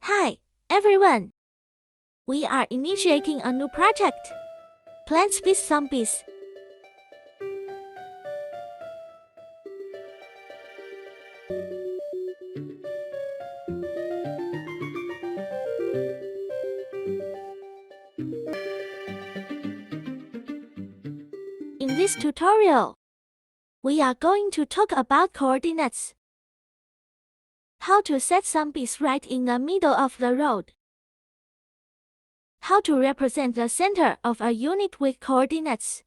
Hi, everyone! We are initiating a new project. Plants with Zombies. In this tutorial, we are going to talk about coordinates. How to set zombies right in the middle of the road. How to represent the center of a unit with coordinates.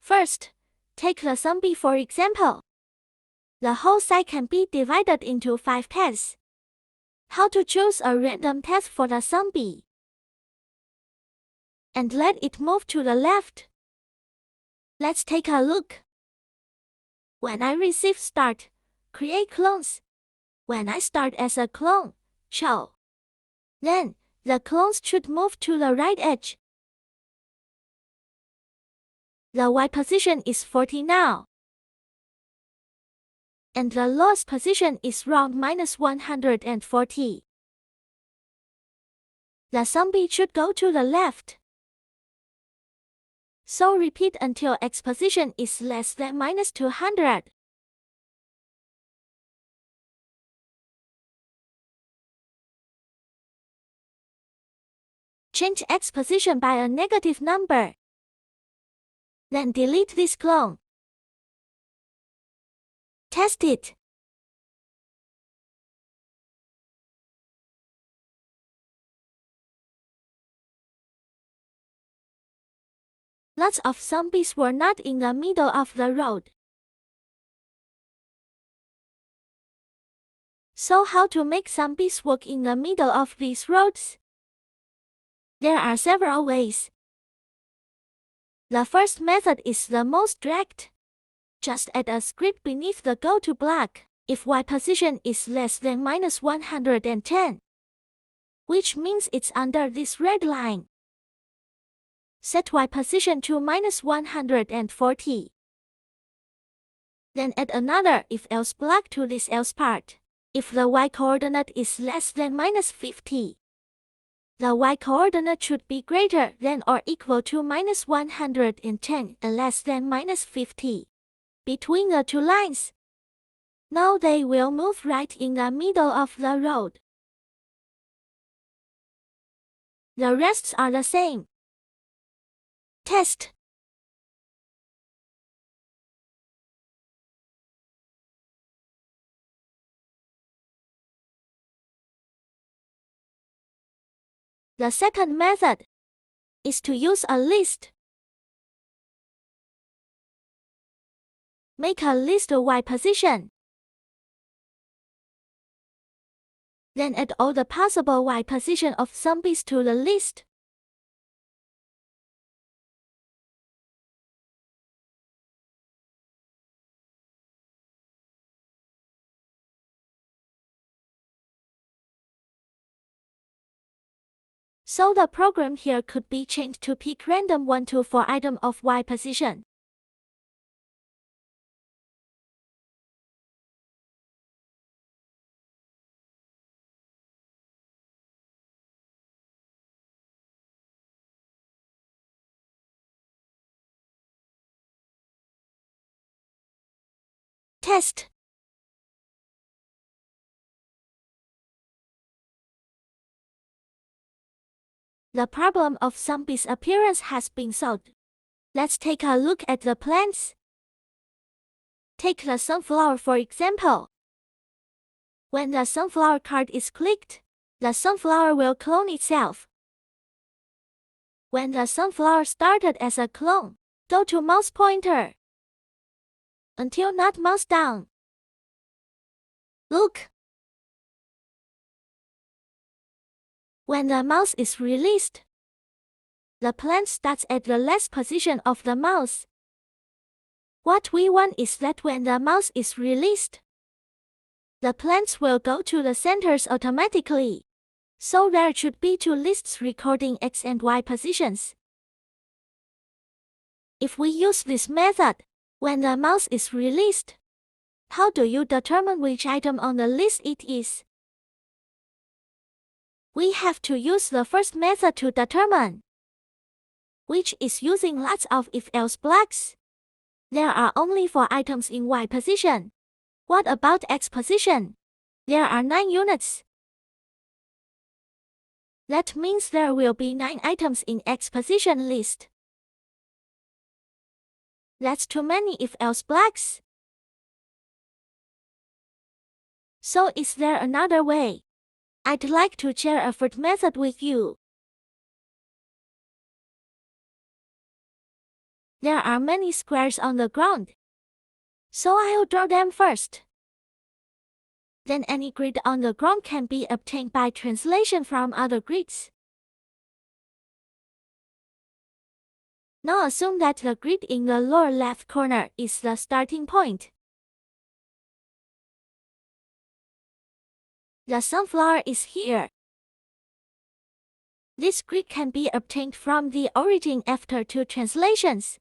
First, take the zombie for example. The whole site can be divided into 5 paths. How to choose a random path for the zombie and let it move to the left. Let's take a look. When I receive start, create clones. When I start as a clone, show. Then, the clones should move to the right edge. The Y position is 40 now. And the lowest position is round -140. The zombie should go to the left. So repeat until X position is less than -200. Change X position by a negative number. Then delete this clone. Test it. Lots of zombies were not in the middle of the road. So how to make zombies walk in the middle of these roads? There are several ways. The first method is the most direct. Just add a script beneath the go-to block if Y position is less than -110, which means it's under this red line. Set Y position to -140. Then add another if-else block to this else part. If the Y coordinate is less than -50, the Y coordinate should be greater than or equal to -110 and less than -50. Between the two lines. Now they will move right in the middle of the road. The rests are the same. Test. The second method is to use a list. Make a list of Y position. Then add all the possible Y position of zombies to the list. So the program here could be changed to pick random 1 to 4 item of Y position. Test. The problem of zombies' appearance has been solved. Let's take a look at the plants. Take the sunflower for example. When the sunflower card is clicked, the sunflower will clone itself. When the sunflower started as a clone, go to mouse pointer until not mouse down. Look. When the mouse is released, the plant starts at the last position of the mouse. What we want is that when the mouse is released, the plants will go to the centers automatically. So there should be two lists recording X and Y positions. If we use this method, when the mouse is released, how do you determine which item on the list it is? We have to use the first method to determine, which is using lots of if-else blocks. There are only 4 items in Y position. What about X position? There are 9 units. That means there will be 9 items in X position list. That's too many if-else blocks. So is there another way? I'd like to share a third method with you. There are many squares on the ground, so I'll draw them first. Then any grid on the ground can be obtained by translation from other grids. Now assume that the grid in the lower left corner is the starting point. The sunflower is here. This grid can be obtained from the origin after 2 translations.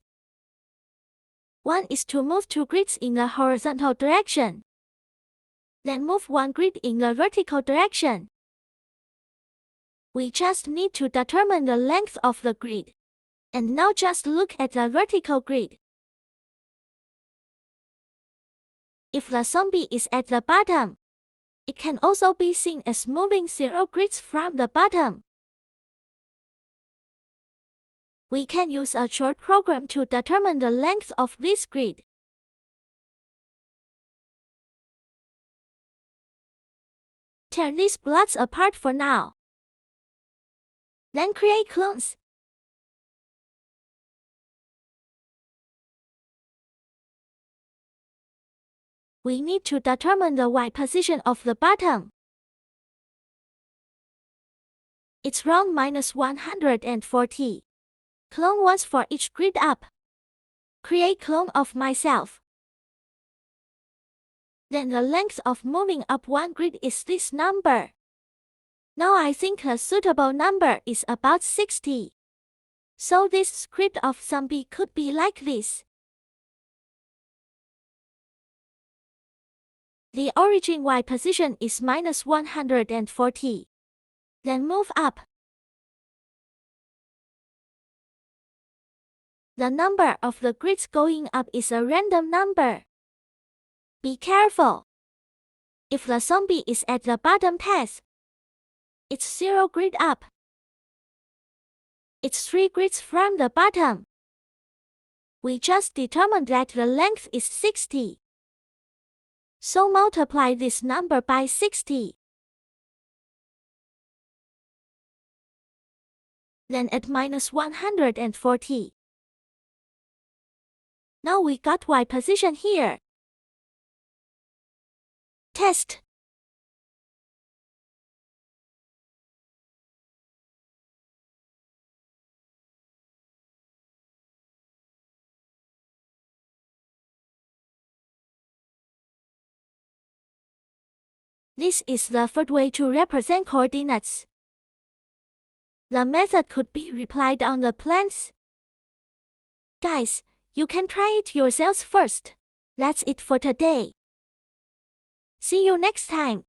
One is to move 2 grids in the horizontal direction. Then move 1 grid in the vertical direction. We just need to determine the length of the grid. And now just look at the vertical grid. If the zombie is at the bottom, it can also be seen as moving 0 grids from the bottom. We can use a short program to determine the length of this grid. Tear these blocks apart for now. Then create clones. We need to determine the Y position of the bottom. It's round -140. Clone once for each grid up. Create clone of myself. Then the length of moving up 1 grid is this number. Now I think a suitable number is about 60. So this script of zombie could be like this. The origin Y position is -140. Then move up. The number of the grids going up is a random number. Be careful. If the zombie is at the bottom path, it's 0 grid up. It's 3 grids from the bottom. We just determined that the length is 60. So multiply this number by 60. Then add -140. Now we got Y position here. Test. This is the third way to represent coordinates. The method could be applied on the plans. Guys, you can try it yourselves first. That's it for today. See you next time.